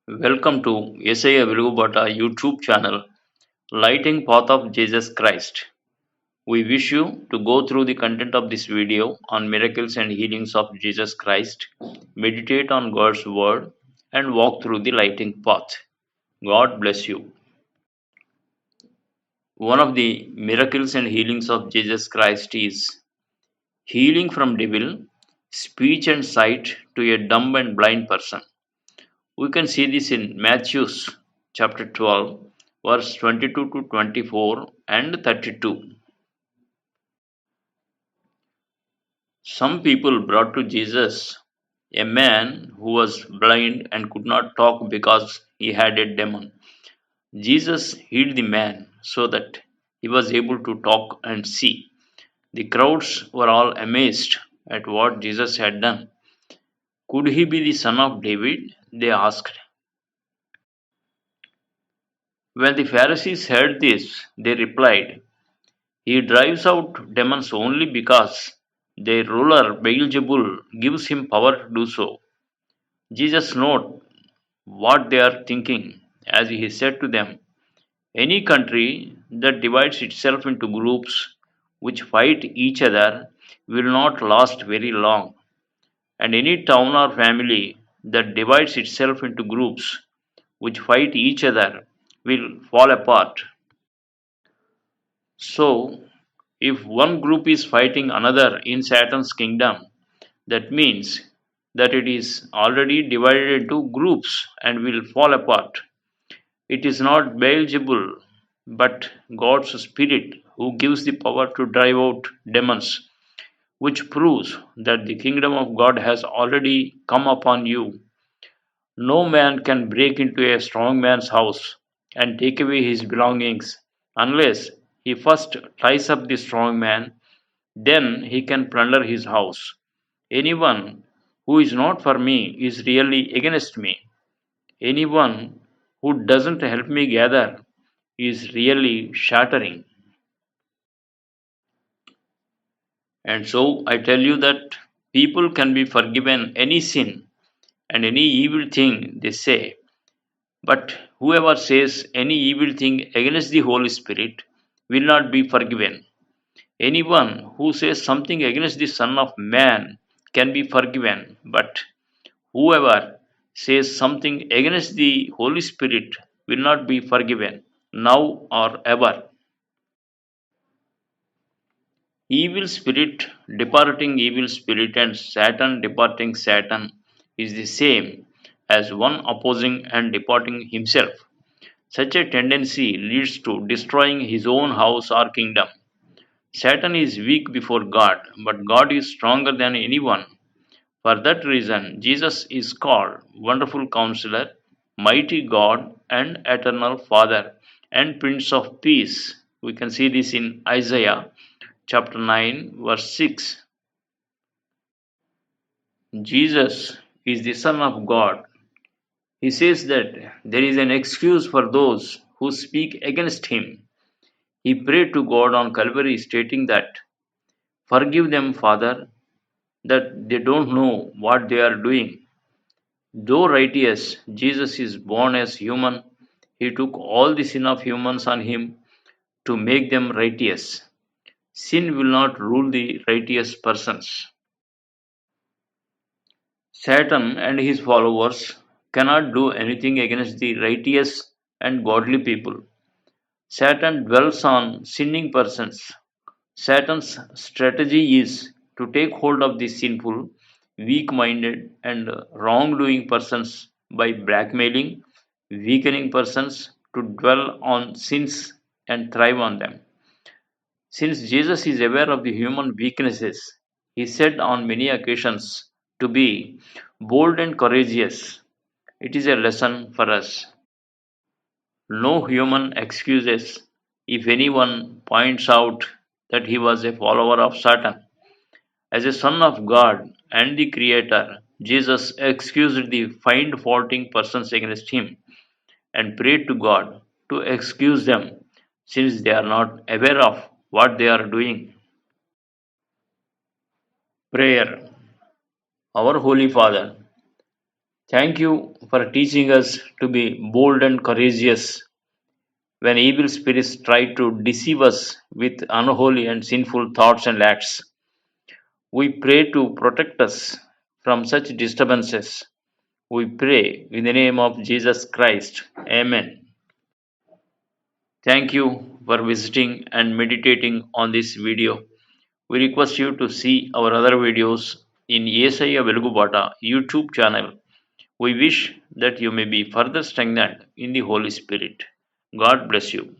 Welcome to Yesaya Virugubata YouTube channel, Lighting Path of Jesus Christ. We wish you to go through the content of this video on miracles and healings of Jesus Christ, meditate on God's word, and walk through the lighting path. God bless you. One of the miracles and healings of Jesus Christ is healing from devil, speech and sight to a dumb and blind person. We can see this in Matthew chapter 12, verse 22 to 24 and 32. Some people brought to Jesus a man who was blind and could not talk because he had a demon. Jesus healed the man so that he was able to talk and see. The crowds were all amazed at what Jesus had done. Could he be the son of David? They asked. When the Pharisees heard this, they replied, he drives out demons only because their ruler Beelzebul gives him power to do so. Jesus noted what they are thinking as he said to them, any country that divides itself into groups which fight each other will not last very long, and any town or family that divides itself into groups which fight each other will fall apart. So, if one group is fighting another in Satan's kingdom, that means that it is already divided into groups and will fall apart. It is not Beelzebul, but God's Spirit who gives the power to drive out demons, which proves that the kingdom of God has already come upon you. No man can break into a strong man's house and take away his belongings unless he first ties up the strong man, then he can plunder his house. Anyone who is not for me is really against me. Anyone who doesn't help me gather is really shattering. And so I tell you that people can be forgiven any sin and any evil thing they say, but whoever says any evil thing against the Holy Spirit will not be forgiven. Anyone who says something against the Son of Man can be forgiven, but whoever says something against the Holy Spirit will not be forgiven, now or ever. Evil spirit departing evil spirit and Satan departing Satan is the same as one opposing and departing himself. Such a tendency leads to destroying his own house or kingdom. Satan is weak before God, but God is stronger than anyone. For that reason, Jesus is called Wonderful Counselor, Mighty God, and Eternal Father, and Prince of Peace. We can see this in Isaiah chapter 9, verse 6. Jesus is the Son of God. He says that there is an excuse for those who speak against him. He prayed to God on Calvary, stating that, forgive them, Father, that they don't know what they are doing. Though righteous, Jesus is born as human. He took all the sin of humans on him to make them righteous. Sin will not rule the righteous persons. Satan and his followers cannot do anything against the righteous and godly people. Satan dwells on sinning persons. Satan's strategy is to take hold of the sinful, weak minded, and wrongdoing persons by blackmailing, weakening persons to dwell on sins and thrive on them. Since Jesus is aware of the human weaknesses, he said on many occasions to be bold and courageous. It is a lesson for us. No human excuses if anyone points out that he was a follower of Satan. As a son of God and the Creator, Jesus excused the find faulting persons against him and prayed to God to excuse them since they are not aware of what they are doing. Prayer. Our Holy Father, Thank you for teaching us to be bold and courageous when evil spirits try to deceive us with unholy and sinful thoughts and acts. We pray to protect us from such disturbances. We pray in the name of Jesus Christ. Amen. Thank you for visiting and meditating on this video. We request you to see our other videos in Yesaya Velugubata YouTube channel. We wish that you may be further strengthened in the Holy Spirit. God bless you.